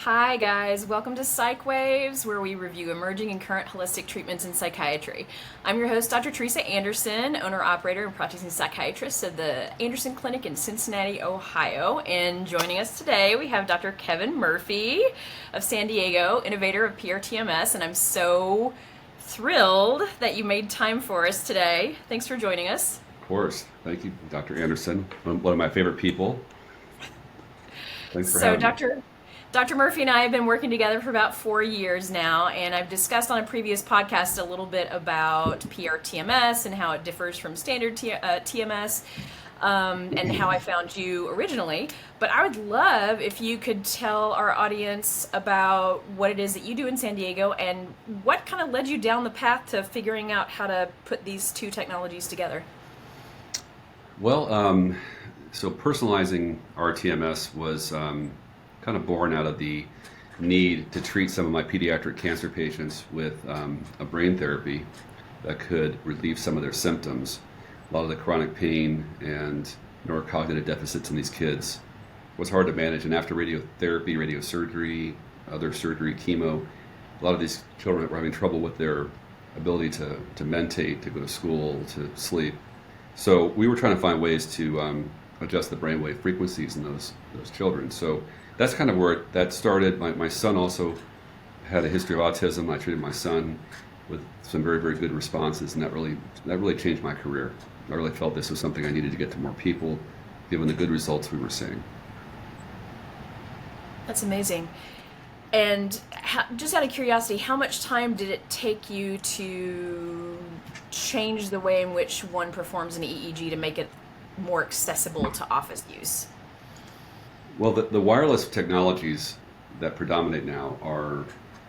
Hi guys, welcome to PsychWaves, where we review emerging and current holistic treatments in psychiatry. I'm your host, Dr. Teresa Anderson, owner-operator and practicing psychiatrist of the Anderson Clinic in Cincinnati, Ohio. And joining us today, we have Dr. Kevin Murphy of San Diego, innovator of Pr-TMS, and I'm so thrilled that you made time for us today. Thanks for joining us. Of course. Thank you, Dr. Anderson. One of my favorite people. Thanks for So, having me. Dr. Murphy and I have been working together for about 4 years now, and I've discussed on a previous podcast a little bit about PrTMS and how it differs from standard TMS, and how I found you originally. But I would love if you could tell our audience about what it is that you do in San Diego and what kind of led you down the path to figuring out how to put these two technologies together. Well, so personalizing RTMS was kind of born out of the need to treat some of my pediatric cancer patients with a brain therapy that could relieve some of their symptoms. A lot of the chronic pain and neurocognitive deficits in these kids was hard to manage, and after radiotherapy, radiosurgery, other surgery, chemo, a lot of these children were having trouble with their ability to mentate, to go to school, to sleep. So we were trying to find ways to adjust the brainwave frequencies in those children. So that's kind of where that started. My son also had a history of autism. I treated my son with some very, very good responses, and that really changed my career. I really felt this was something I needed to get to more people, given the good results we were seeing. That's amazing. And just out of curiosity, how much time did it take you to change the way in which one performs an EEG to make it more accessible to office use? Well, the wireless technologies that predominate now are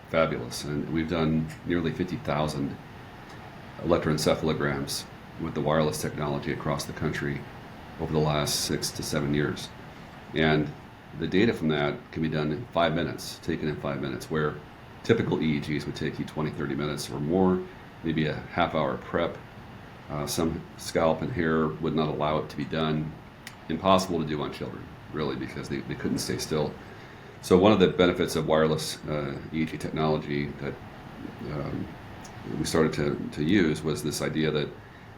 fabulous, and we've done nearly 50,000 electroencephalograms with the wireless technology across the country over the last 6 to 7 years. And the data from that can be done in 5 minutes, taken in 5 minutes, where typical EEGs would take you 20, 30 minutes or more, maybe a half-hour prep. Some scalp and hair would not allow it to be done. Impossible to do on children, really, because they couldn't stay still. So one of the benefits of wireless EEG technology that we started to use was this idea that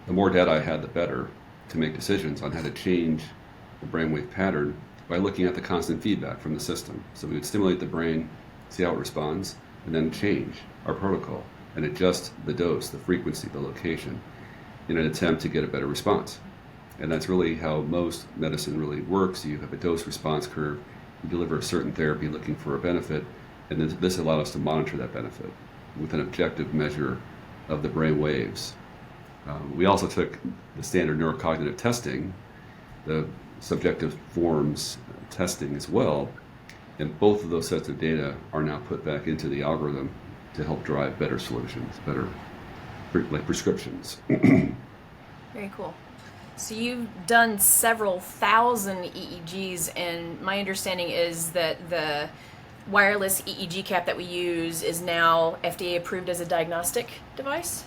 the more data I had, the better to make decisions on how to change the brainwave pattern by looking at the constant feedback from the system. So we would stimulate the brain, see how it responds, and then change our protocol and adjust the dose, the frequency, the location in an attempt to get a better response. And that's really how most medicine really works. You have a dose response curve, you deliver a certain therapy looking for a benefit, and then this allowed us to monitor that benefit with an objective measure of the brain waves. We also took the standard neurocognitive testing, the subjective forms testing as well, and both of those sets of data are now put back into the algorithm to help drive better solutions, better like prescriptions. Very cool. So you've done several thousand EEGs, and my understanding is that the wireless EEG cap that we use is now FDA approved as a diagnostic device?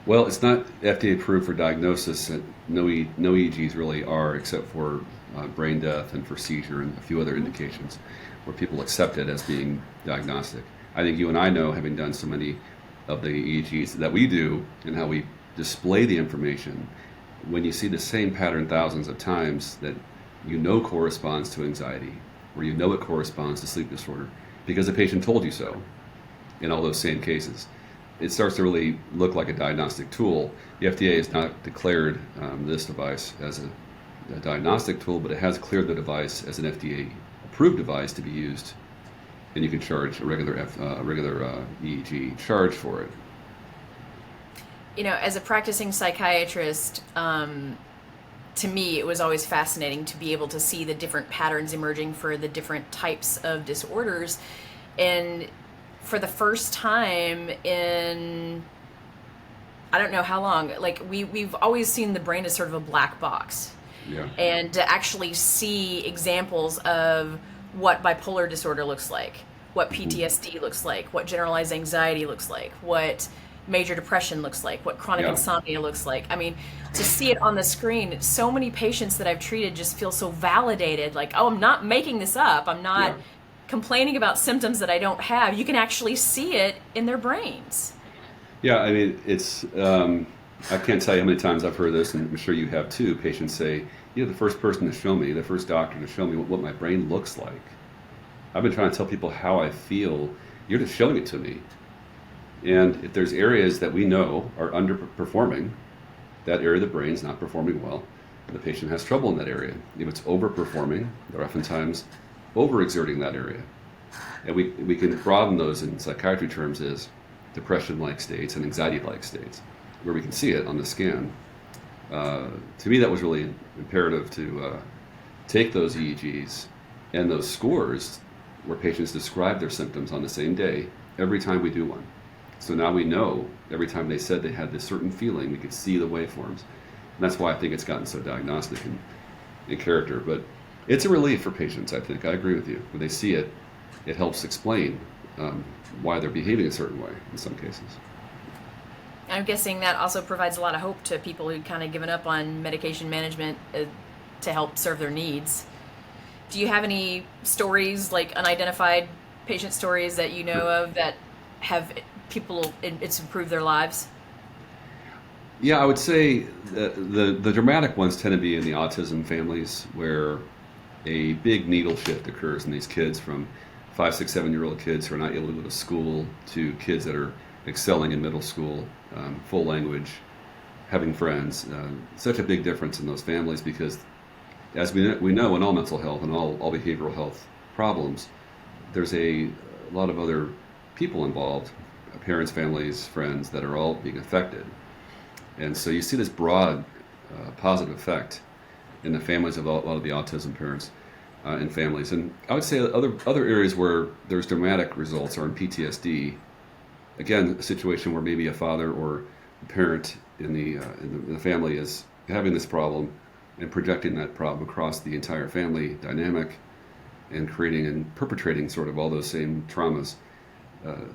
Well, it's not FDA approved for diagnosis, and no EEGs really are, except for brain death and for seizure and a few other indications where people accept it as being diagnostic. I think you and I know, having done so many of the EEGs that we do and how we display the information, when you see the same pattern thousands of times that you know corresponds to anxiety, or you know it corresponds to sleep disorder, because the patient told you so in all those same cases, it starts to really look like a diagnostic tool. The FDA has not declared this device as a diagnostic tool, but it has cleared the device as an FDA-approved device to be used, and you can charge a regular EEG charge for it. You know, as a practicing psychiatrist, to me, it was always fascinating to be able to see the different patterns emerging for the different types of disorders. And for the first time in, I don't know how long, like we've always seen the brain as sort of a black box. Yeah. And to actually see examples of what bipolar disorder looks like, what PTSD looks like, what generalized anxiety looks like, what major depression looks like, what chronic Yeah. insomnia looks like. I mean, to see it on the screen, so many patients that I've treated just feel so validated, like, oh, I'm not making this up. I'm not Yeah. complaining about symptoms that I don't have, you can actually see it in their brains. Yeah, I mean, it's, I can't tell you how many times I've heard this, and I'm sure you have too. Patients say, you're the first person to show me, the first doctor to show me what my brain looks like. I've been trying to tell people how I feel. You're just showing it to me. And if there's areas that we know are underperforming, that area of the brain is not performing well, the patient has trouble in that area. If it's overperforming, they're oftentimes overexerting that area. And we can broaden those in psychiatry terms as depression-like states and anxiety-like states, where we can see it on the scan. To me, that was really imperative to take those EEGs and those scores where patients describe their symptoms on the same day every time we do one. So now we know every time they said they had this certain feeling, we could see the waveforms. And that's why I think it's gotten so diagnostic in character. But it's a relief for patients, I think. I agree with you. When they see it, it helps explain why they're behaving a certain way in some cases. I'm guessing that also provides a lot of hope to people who'd kind of given up on medication management to help serve their needs. Do you have any stories, like unidentified patient stories that you know of that have people, it's improved their lives? Yeah, I would say the dramatic ones tend to be in the autism families, where a big needle shift occurs in these kids from 5, 6, 7-year-old kids who are not able to go to school to kids that are excelling in middle school, full language, having friends. Such a big difference in those families because, as we know in all mental health and all behavioral health problems, there's a lot of other people involved, parents, families, friends, that are all being affected. And so you see this broad positive effect in the families of a lot of the autism parents and families. And I would say other areas where there's dramatic results are in PTSD. Again, a situation where maybe a father or a parent in the family is having this problem and projecting that problem across the entire family dynamic and creating and perpetrating sort of all those same traumas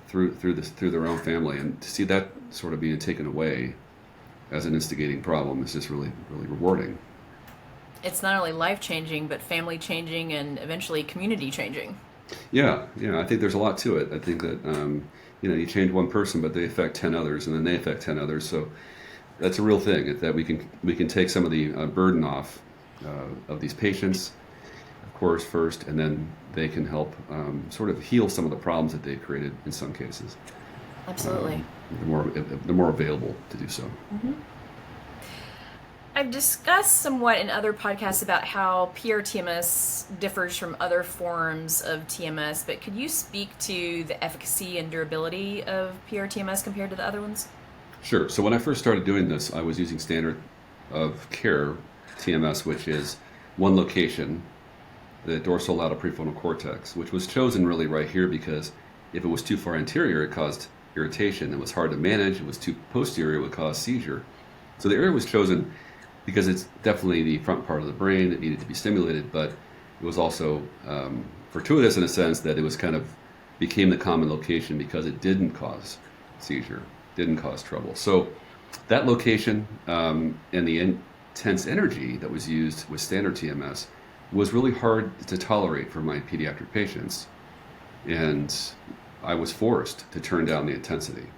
through their own family. And to see that sort of being taken away as an instigating problem is just really, really rewarding. It's not only life-changing, but family-changing and eventually community-changing. Yeah, I think there's a lot to it. I think that you change one person, but they affect 10 others, and then they affect 10 others. So that's a real thing, that we can take some of the burden off of these patients, of course, first, and then they can help sort of heal some of the problems that they've created in some cases. Absolutely. They're more available to do so. Mm-hmm. I've discussed somewhat in other podcasts about how Pr-TMS differs from other forms of TMS, but could you speak to the efficacy and durability of Pr-TMS compared to the other ones? Sure. So when I first started doing this, I was using standard of care TMS, which is one location, the dorsal lateral prefrontal cortex, which was chosen really right here because if it was too far anterior, it caused irritation. It was hard to manage. It was too posterior, it would cause seizure. So the area was chosen because it's definitely the front part of the brain that needed to be stimulated, but it was also fortuitous in a sense that it was kind of became the common location because it didn't cause seizure, didn't cause trouble. So that location and the intense energy that was used with standard TMS was really hard to tolerate for my pediatric patients. And I was forced to turn down the intensity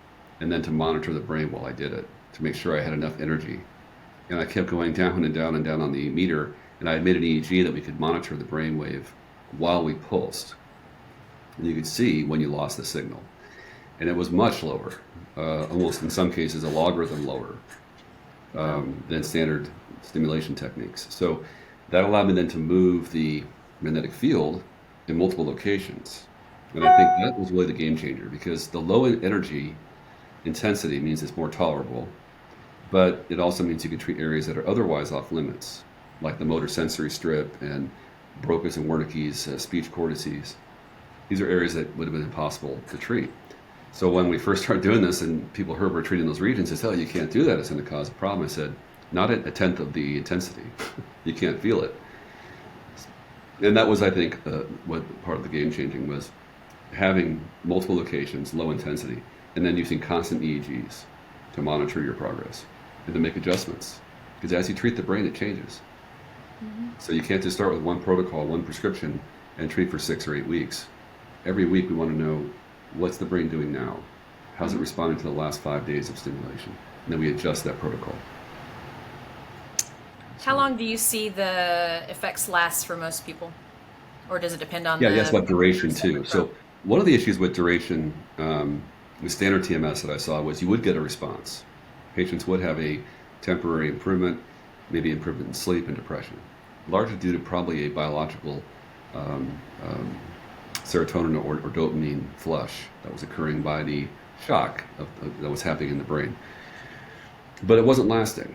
and then to monitor the brain while I did it to make sure I had enough energy. And I kept going down and down and down on the meter, and I had made an EEG that we could monitor the brain wave while we pulsed. And you could see when you lost the signal. And it was much lower, almost in some cases a logarithm lower than standard stimulation techniques. So that allowed me then to move the magnetic field in multiple locations. And I think that was really the game changer because the low energy intensity means it's more tolerable, but it also means you can treat areas that are otherwise off limits, like the motor sensory strip and Broca's and Wernicke's speech cortices. These are areas that would have been impossible to treat. So when we first started doing this and people heard we're treating those regions, they said, oh, you can't do that, it's going to cause a problem. I said, not at a tenth of the intensity. You can't feel it. And that was, I think, what part of the game changing was having multiple locations, low intensity, and then using constant EEGs to monitor your progress and to make adjustments. Because as you treat the brain, it changes. Mm-hmm. So you can't just start with one protocol, one prescription, and treat for 6 or 8 weeks. every week we want to know, what's the brain doing now? How's it responding to the last 5 days of stimulation? And then we adjust that protocol. How long do you see the effects last for most people? Or does it depend on Yeah, the yes, about duration too. percent? So one of the issues with duration, with standard TMS that I saw, was you would get a response. Patients would have a temporary improvement, maybe improvement in sleep and depression, largely due to probably a biological um, serotonin or dopamine flush that was occurring by the shock that was happening in the brain. But it wasn't lasting.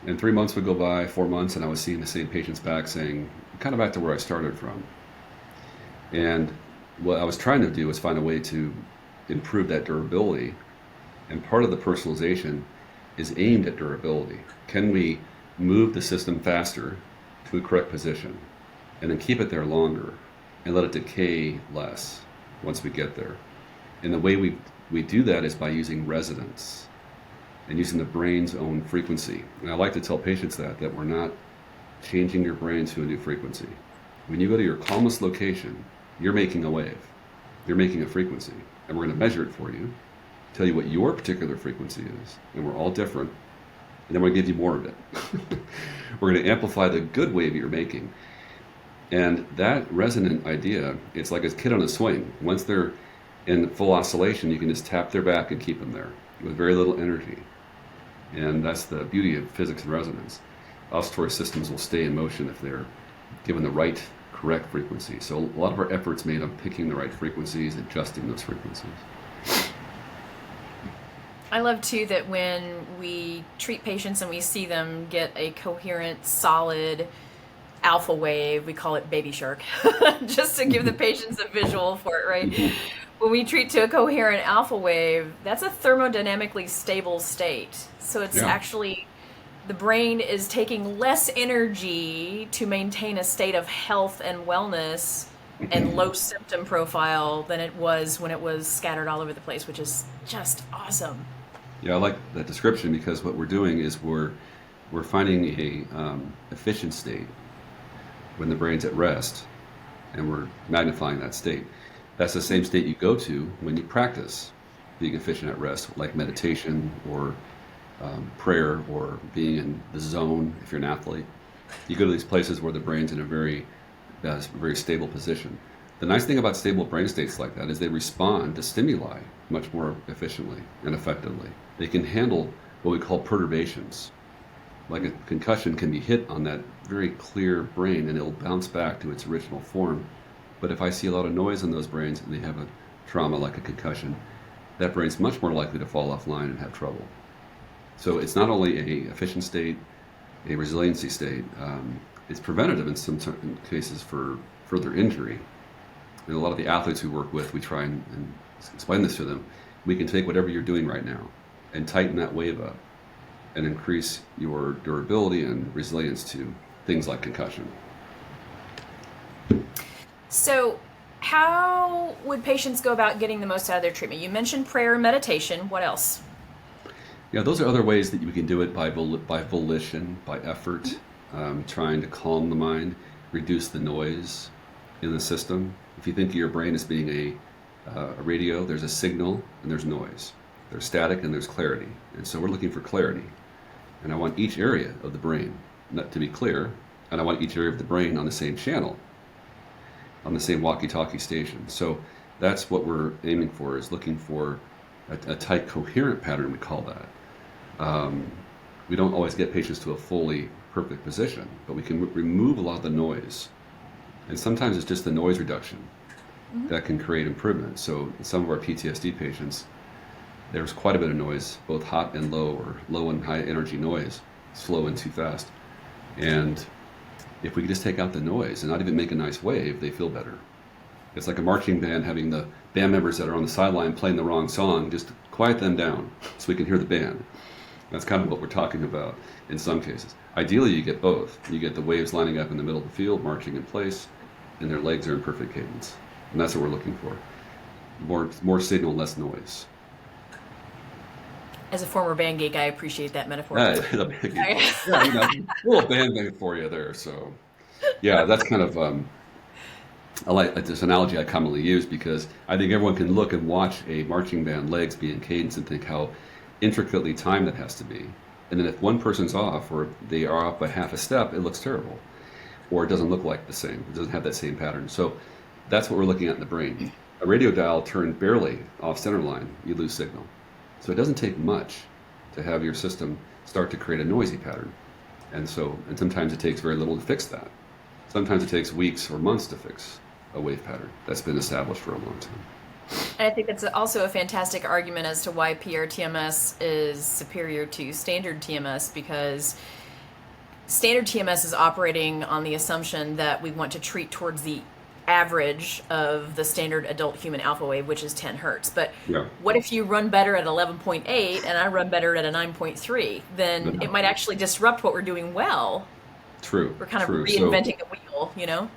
And 3 months would go by, 4 months, and I was seeing the same patients back saying, kind of back to where I started from. And what I was trying to do was find a way to improve that durability. And part of the personalization is aimed at durability. Can we move the system faster to a correct position and then keep it there longer and let it decay less once we get there? And the way we do that is by using resonance and using the brain's own frequency. And I like to tell patients that we're not changing your brain to a new frequency. When you go to your calmest location, you're making a wave. You're making a frequency. And we're going to measure it for you, tell you what your particular frequency is. And we're all different. And then we're going to give you more of it. We're going to amplify the good wave that you're making. And that resonant idea, it's like a kid on a swing. Once they're in full oscillation, you can just tap their back and keep them there with very little energy. And that's the beauty of physics and resonance. Oscillatory systems will stay in motion if they're given the right, correct frequency. So a lot of our effort's made on picking the right frequencies, adjusting those frequencies. I love too that when we treat patients and we see them get a coherent, solid alpha wave, we call it baby shark, just to give the patients a visual for it, right? When we treat to a coherent alpha wave, that's a thermodynamically stable state. So it's actually, the brain is taking less energy to maintain a state of health and wellness and low symptom profile than it was when it was scattered all over the place, which is just awesome. Yeah, I like that description, because what we're doing is we're finding a efficient state when the brain's at rest, and we're magnifying that state. That's the same state you go to when you practice being efficient at rest, like meditation or prayer or being in the zone if you're an athlete. You go to these places where the brain's in a very stable position. The nice thing about stable brain states like that is they respond to stimuli much more efficiently and effectively. They can handle what we call perturbations. Like a concussion can be hit on that very clear brain and it'll bounce back to its original form. But if I see a lot of noise in those brains and they have a trauma like a concussion, that brain's much more likely to fall offline and have trouble. So it's not only a efficient state, a resiliency state, it's preventative in some certain cases for further injury. And a lot of the athletes we work with, we try and explain this to them. We can take whatever you're doing right now and tighten that wave up and increase your durability and resilience to things like concussion. So how would patients go about getting the most out of their treatment? You mentioned prayer and meditation. What else? Yeah, those are other ways that we can do it by volition, by effort, trying to calm the mind, reduce the noise in the system. If you think of your brain as being a radio, there's a signal and there's noise. There's static and there's clarity. And so we're looking for clarity. And I want each area of the brain to be clear, and I want each area of the brain on the same channel, on the same walkie-talkie station. So that's what we're aiming for, is looking for a tight, coherent pattern, we call that. We don't always get patients to a fully perfect position, but we can remove a lot of the noise. And sometimes it's just the noise reduction that can create improvement. So in some of our PTSD patients, there's quite a bit of noise, both hot and low, or low and high energy noise, slow and too fast. And if we could just take out the noise and not even make a nice wave, they feel better. It's like a marching band having the band members that are on the sideline playing the wrong song, just quiet them down so we can hear the band. That's kind of what we're talking about in some cases. Ideally, you get both. You get the waves lining up in the middle of the field, marching in place, and their legs are in perfect cadence. And that's what we're looking for. More signal, less noise. As a former band geek, I appreciate that metaphor. A little band name for you there. So, yeah, that's kind of I like this analogy I commonly use because I think everyone can look and watch a marching band legs be in cadence and think how intricately timed that has to be. And then if one person's off or they are off by half a step, it looks terrible. Or it doesn't look like the same. It doesn't have that same pattern. So that's what we're looking at in the brain. A radio dial turned barely off center line, you lose signal. So it doesn't take much to have your system start to create a noisy pattern. And sometimes it takes very little to fix that. Sometimes it takes weeks or months to fix a wave pattern that's been established for a long time. And I think that's also a fantastic argument as to why PrTMS is superior to standard TMS, because standard TMS is operating on the assumption that we want to treat towards the average of the standard adult human alpha wave, which is 10 hertz. But Yeah. what if you run better at 11.8 and I run better at a 9.3? Then it might actually disrupt what we're doing well. True. We're kind of true. reinventing the wheel, you know?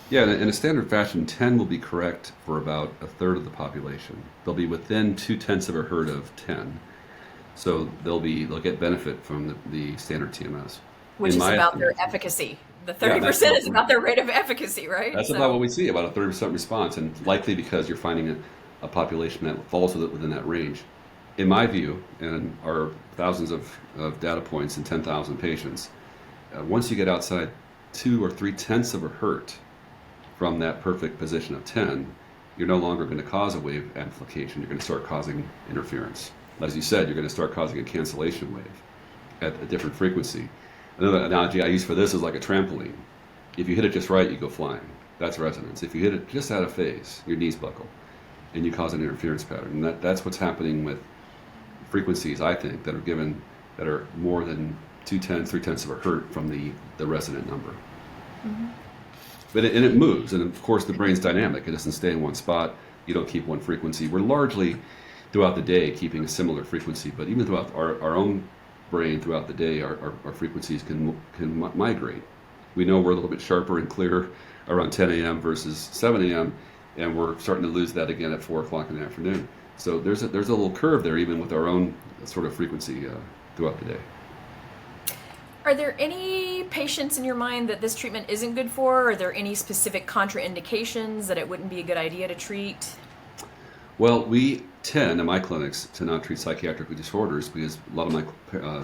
Yeah, in a standard fashion, 10 will be correct for about a third of the population. They'll be within 0.2 of a hertz of 10. So they'll get benefit from the standard TMS. Which is about their efficacy. The 30% is about their rate of efficacy, right? That's about what we see, about a 30% response, and likely because you're finding a population that falls within that range. In my view, and our thousands of data points and 10,000 patients, once you get outside 2 or 3/10 of a hertz from that perfect position of 10, you're no longer going to cause a wave amplification. You're going to start causing interference. As you said, you're going to start causing a cancellation wave at a different frequency. Another analogy I use for this is like a trampoline. If you hit it just right, you go flying. That's resonance. If you hit it just out of phase, your knees buckle, and you cause an interference pattern. And that's what's happening with frequencies, I think, that are more than 2/10, 3/10 of a hertz from the resonant number. Mm-hmm. But it moves, and of course the brain's dynamic. It doesn't stay in one spot. You don't keep one frequency. We're largely throughout the day keeping a similar frequency, but even throughout our own brain throughout the day, our frequencies can migrate. We know we're a little bit sharper and clearer around 10 a.m. versus 7 a.m., and we're starting to lose that again at 4 o'clock in the afternoon. So there's a little curve there, even with our own sort of frequency throughout the day. Are there any patients in your mind that this treatment isn't good for? Are there any specific contraindications that it wouldn't be a good idea to treat? Well, we tend in my clinics to not treat psychiatric disorders because a lot of my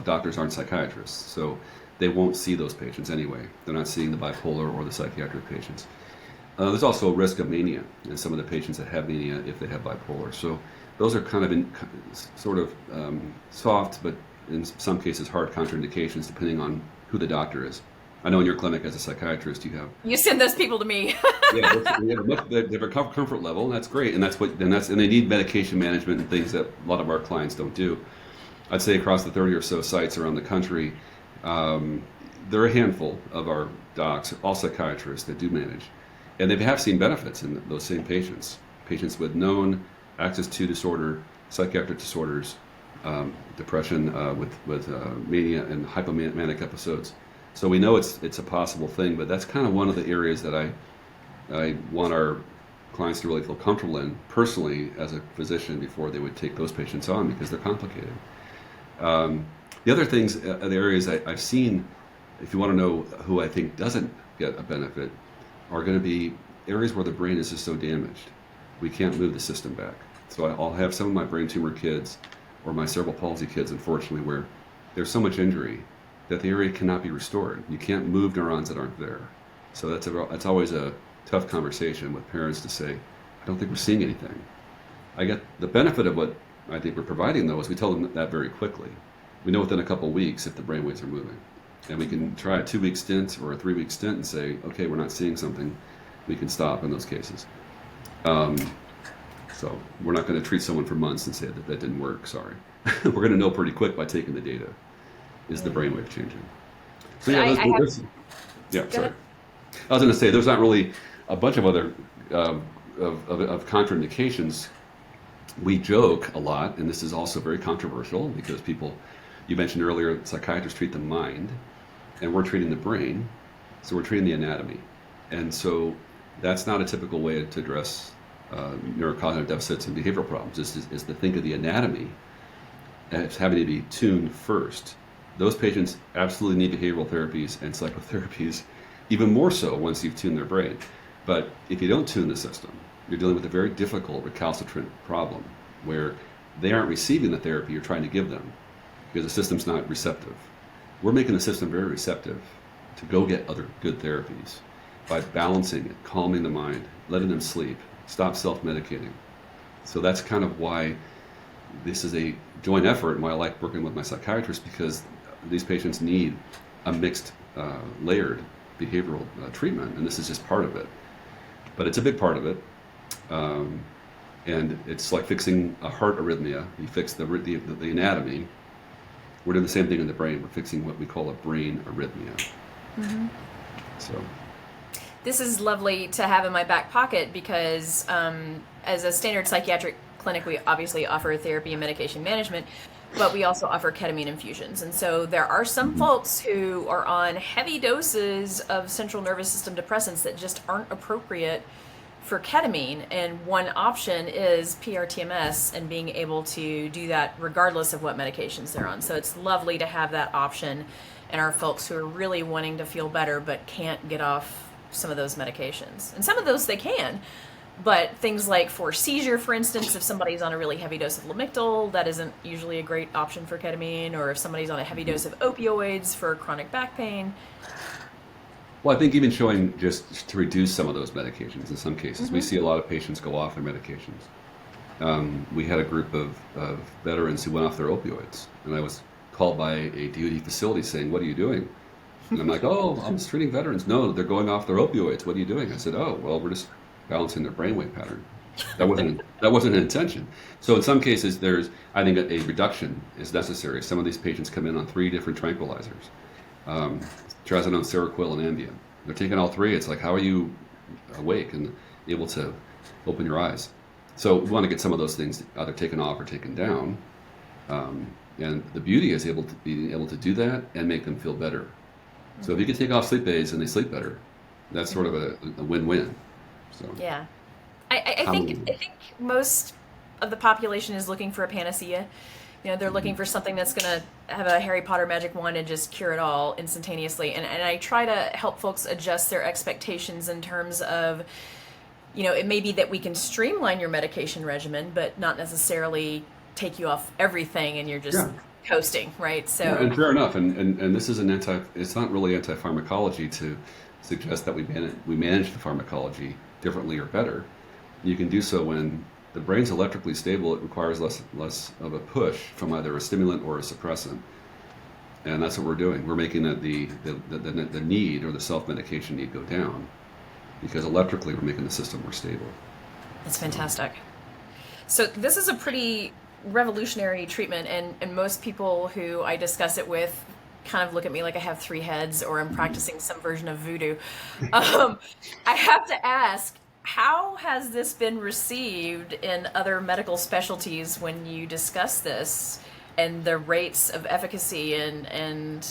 doctors aren't psychiatrists, so they won't see those patients anyway. They're not seeing the bipolar or the psychiatric patients. There's also a risk of mania in some of the patients that have mania if they have bipolar. So those are kind of soft, but in some cases hard contraindications depending on who the doctor is. I know in your clinic as a psychiatrist you send those people to me. Yeah, they have a comfort level, and that's great, and and they need medication management and things that a lot of our clients don't do. I'd say across the 30 or so sites around the country, there are a handful of our docs, all psychiatrists, that do manage, and they have seen benefits in those same patients with known access to disorder, psychiatric disorders, depression with mania and hypomanic episodes. So we know it's a possible thing, but that's kind of one of the areas that I want our clients to really feel comfortable in personally as a physician before they would take those patients on, because they're complicated. The other things, the areas I've seen, if you want to know who I think doesn't get a benefit, are going to be areas where the brain is just so damaged. We can't move the system back. So I'll have some of my brain tumor kids or my cerebral palsy kids, unfortunately, where there's so much injury that the area cannot be restored. You can't move neurons that aren't there. So that's always a tough conversation with parents to say, I don't think we're seeing anything. I get the benefit of what I think we're providing, though, is we tell them that very quickly. We know within a couple of weeks if the brainwaves are moving. And we can try a 2-week stint or a 3-week stint and say, okay, we're not seeing something. We can stop in those cases. So we're not going to treat someone for months and say that didn't work, sorry. We're going to know pretty quick by taking the data. Is the brainwave changing? So yeah, sorry. I was going to say there's not really a bunch of other of contraindications. We joke a lot, and this is also very controversial because you mentioned earlier, psychiatrists treat the mind, and we're treating the brain, so we're treating the anatomy, and so that's not a typical way to address neurocognitive deficits and behavioral problems. Is to think of the anatomy as having to be tuned first. Those patients absolutely need behavioral therapies and psychotherapies, even more so once you've tuned their brain. But if you don't tune the system, you're dealing with a very difficult recalcitrant problem where they aren't receiving the therapy you're trying to give them because the system's not receptive. We're making the system very receptive to go get other good therapies by balancing it, calming the mind, letting them sleep, stop self-medicating. So that's kind of why this is a joint effort and why I like working with my psychiatrist, because these patients need a mixed, layered behavioral treatment, and this is just part of it. But it's a big part of it. And it's like fixing a heart arrhythmia. You fix the anatomy. We're doing the same thing in the brain. We're fixing what we call a brain arrhythmia. Mm-hmm. So this is lovely to have in my back pocket because as a standard psychiatric clinic, we obviously offer therapy and medication management, but we also offer ketamine infusions. And so there are some folks who are on heavy doses of central nervous system depressants that just aren't appropriate for ketamine, and one option is Pr-TMS and being able to do that regardless of what medications they're on. So it's lovely to have that option in our folks who are really wanting to feel better but can't get off some of those medications. And some of those they can, but things like for seizure, for instance, if somebody's on a really heavy dose of Lamictal, that isn't usually a great option for ketamine, or if somebody's on a heavy dose of opioids for chronic back pain. Well, I think even showing just to reduce some of those medications in some cases. We see a lot of patients go off their medications. We had a group of veterans who went off their opioids, and I was called by a DoD facility saying, "What are you doing?" And I'm like, "Oh, I'm just treating veterans." "No, they're going off their opioids. What are you doing?" I said, "Oh, well, we're just balancing their brainwave pattern." That wasn't an intention. So in some cases, I think a reduction is necessary. Some of these patients come in on 3 different tranquilizers. Trazodone, Seroquel, and Ambien. They're taking all 3. It's like, how are you awake and able to open your eyes? So we want to get some of those things either taken off or taken down. And the beauty is being able to do that and make them feel better. So if you can take off sleep aids and they sleep better, that's sort of a win-win. So yeah, I think most of the population is looking for a panacea. You know, they're looking for something that's going to have a Harry Potter magic wand and just cure it all instantaneously. And I try to help folks adjust their expectations in terms of, you know, it may be that we can streamline your medication regimen, but not necessarily take you off everything and you're just coasting, right? So and fair enough. And this is it's not really anti-pharmacology to suggest that we manage the pharmacology differently or better. You can do so when the brain's electrically stable. It requires less of a push from either a stimulant or a suppressant, and that's what we're doing. We're making the need or the self-medication need go down because electrically we're making the system more stable. That's fantastic. So this is a pretty revolutionary treatment, and most people who I discuss it with kind of look at me like I have 3 heads or I'm practicing some version of voodoo. I have to ask, how has this been received in other medical specialties when you discuss this and the rates of efficacy and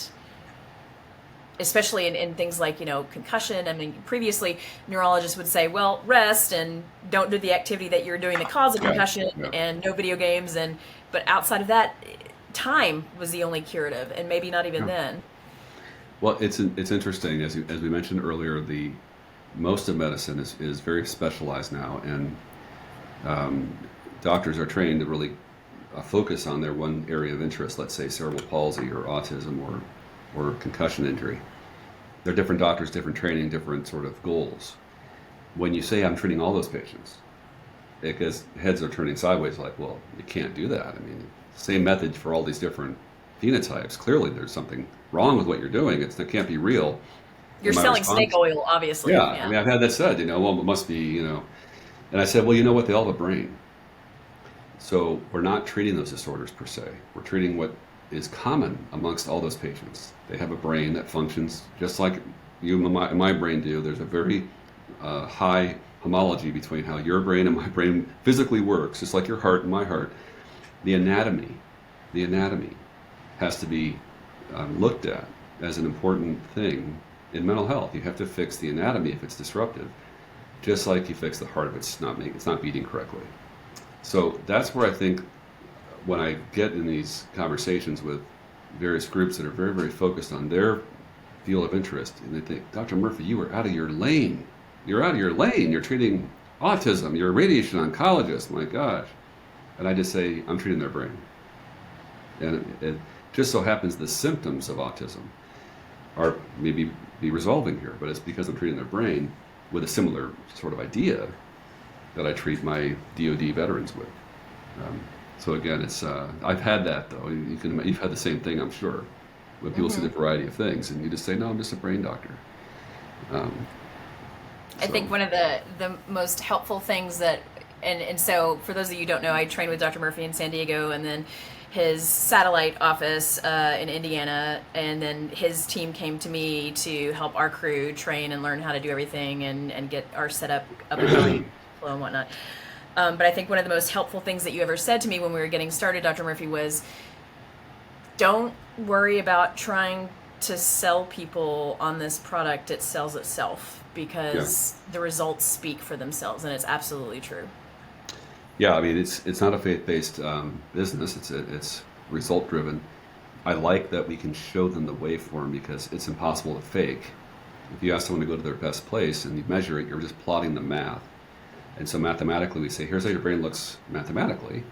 especially in things like, you know, concussion? I mean, previously neurologists would say, well, rest and don't do the activity that you're doing that causes concussion and no video games. But outside of that, time was the only curative, and maybe not even then. Well, it's interesting, as we mentioned earlier, most of medicine is very specialized now, and doctors are trained to really focus on their one area of interest, let's say cerebral palsy or autism or concussion injury. They're different doctors, different training, different sort of goals. When you say I'm treating all those patients, because heads are turning sideways like, well, you can't do that. I mean, same method for all these different phenotypes. Clearly there's something wrong with what you're doing. It can't be real. You're selling snake oil, obviously. Yeah, I mean, I've had that said, well, it must be, and I said, well, you know what, they all have a brain. So we're not treating those disorders per se. We're treating what is common amongst all those patients. They have a brain that functions just like you and my brain do. There's a very high homology between how your brain and my brain physically works, just like your heart and my heart. The anatomy has to be looked at as an important thing in mental health. You have to fix the anatomy if it's disruptive, just like you fix the heart if it's not beating correctly. So that's where I think when I get in these conversations with various groups that are very, very focused on their field of interest, and they think, Dr. Murphy, you were out of your lane. You're out of your lane. You're treating autism. You're a radiation oncologist. My gosh. And I just say, I'm treating their brain. And it just so happens the symptoms of autism are maybe be resolving here, but it's because I'm treating their brain with a similar sort of idea that I treat my DoD veterans with. So again, it's I've had that though. You've had the same thing, I'm sure, when people see the variety of things, and you just say, "No, I'm just a brain doctor." I think one of the most helpful things that, and so for those of you who don't know, I trained with Dr. Murphy in San Diego, and then his satellite office in Indiana, and then his team came to me to help our crew train and learn how to do everything and get our setup up and going, flow and whatnot. But I think one of the most helpful things that you ever said to me when we were getting started, Dr. Murphy, was don't worry about trying to sell people on this product. It sells itself because the results speak for themselves, and it's absolutely true. Yeah, I mean, it's not a faith-based business. It's result-driven. I like that we can show them the waveform because it's impossible to fake. If you ask someone to go to their best place and you measure it, you're just plotting the math. And so mathematically, we say, here's how your brain looks mathematically.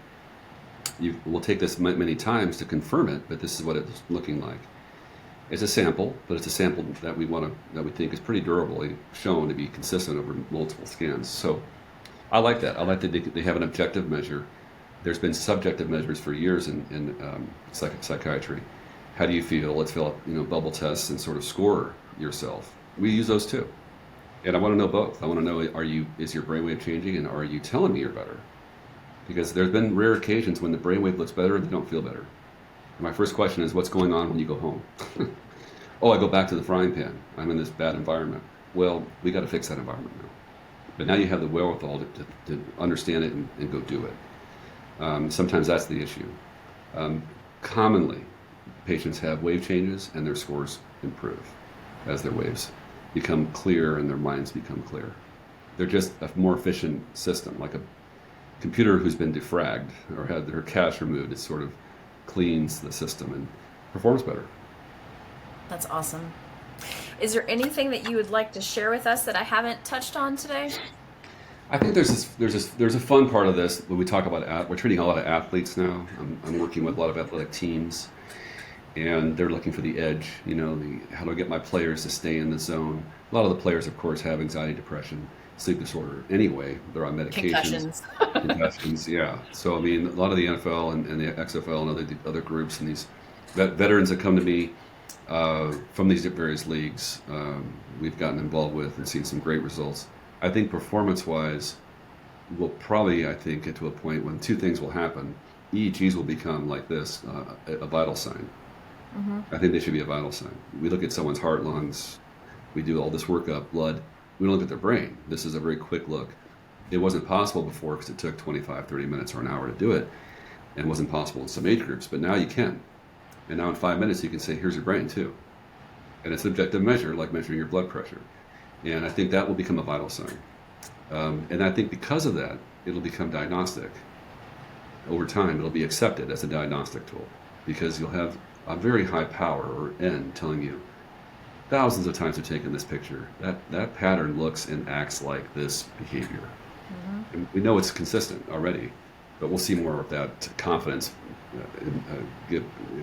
We'll take this many times to confirm it, but this is what it's looking like. It's a sample, but it's a sample that we think is pretty durably shown to be consistent over multiple scans. So I like that. I like that they have an objective measure. There's been subjective measures for years in psychiatry. How do you feel? Let's fill up bubble tests and sort of score yourself. We use those too. And I want to know both. I want to know, is your brainwave changing, and are you telling me you're better? Because there's been rare occasions when the brainwave looks better and you don't feel better. And my first question is, what's going on when you go home? Oh, I go back to the frying pan. I'm in this bad environment. Well, we got to fix that environment now. But now you have the wherewithal to understand it and go do it. Sometimes that's the issue. Commonly, patients have wave changes and their scores improve as their waves become clear and their minds become clear. They're just a more efficient system, like a computer who's been defragged or had their cache removed. It sort of cleans the system and performs better. That's awesome. Is there anything that you would like to share with us that I haven't touched on today? I think there's a fun part of this when we talk about we're treating a lot of athletes now. I'm working with a lot of athletic teams, and they're looking for the edge. How do I get my players to stay in the zone? A lot of the players, of course, have anxiety, depression, sleep disorder. Anyway, they're on medications. Concussions, yeah. So I mean, a lot of the NFL and the XFL and other groups and these veterans that come to me from these various leagues, we've gotten involved with and seen some great results. I think performance-wise, we'll probably, get to a point when two things will happen. EEGs will become like this, a vital sign. Mm-hmm. I think they should be a vital sign. We look at someone's heart, lungs, we do all this workup, blood. We don't look at their brain. This is a very quick look. It wasn't possible before because it took 25, 30 minutes or an hour to do it, and wasn't possible in some age groups, but now you can. And now in 5 minutes you can say, here's your brain too. And it's an objective measure, like measuring your blood pressure. And I think that will become a vital sign. And I think because of that, it'll become diagnostic. Over time, it'll be accepted as a diagnostic tool because you'll have a very high power, or N, telling you thousands of times I've taken this picture. That pattern looks and acts like this behavior. Mm-hmm. And we know it's consistent already, but we'll see more of that confidence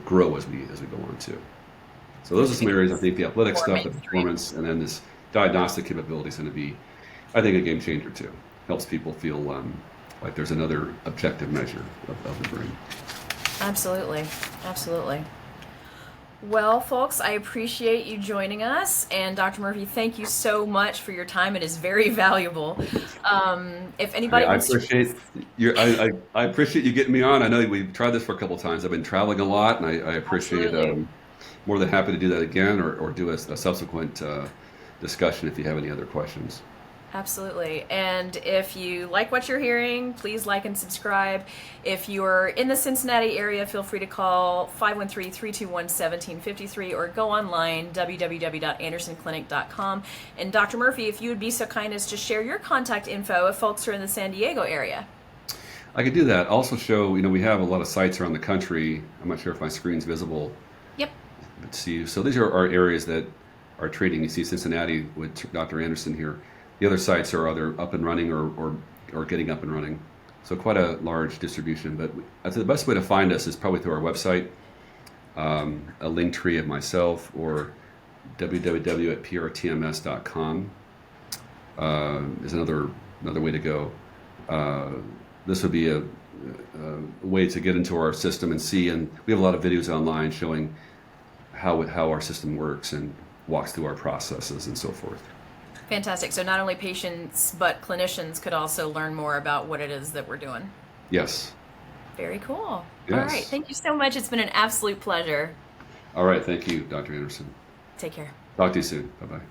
grow as we go on too. So those are some areas I think the athletic stuff, the performance, and then this diagnostic capability is going to be, I think, a game changer too. Helps people feel like there's another objective measure of the brain. Absolutely. Absolutely. Well, folks, I appreciate you joining us. And Dr. Murphy, thank you so much for your time. It is very valuable. If anybody I appreciate I appreciate you getting me on. I know we've tried this for a couple of times. I've been traveling a lot, and I appreciate more than happy to do that again or do a subsequent discussion if you have any other questions. Absolutely. And if you like what you're hearing, please like and subscribe. If you're in the Cincinnati area, feel free to call 513-321-1753 or go online, www.andersonclinic.com. And Dr. Murphy, if you would be so kind as to share your contact info if folks are in the San Diego area. I could do that. Also show, we have a lot of sites around the country. I'm not sure if my screen's visible. Yep. So these are our areas that are treating. You see Cincinnati with Dr. Anderson here. The other sites are either up and running or getting up and running. So quite a large distribution. But I think the best way to find us is probably through our website, a link tree of myself, or www.Pr-TMS.com is another way to go. This would be a way to get into our system and see, and we have a lot of videos online showing how our system works and walks through our processes and so forth. Fantastic. So not only patients, but clinicians could also learn more about what it is that we're doing. Yes. Very cool. Yes. All right. Thank you so much. It's been an absolute pleasure. All right. Thank you, Dr. Anderson. Take care. Talk to you soon. Bye-bye.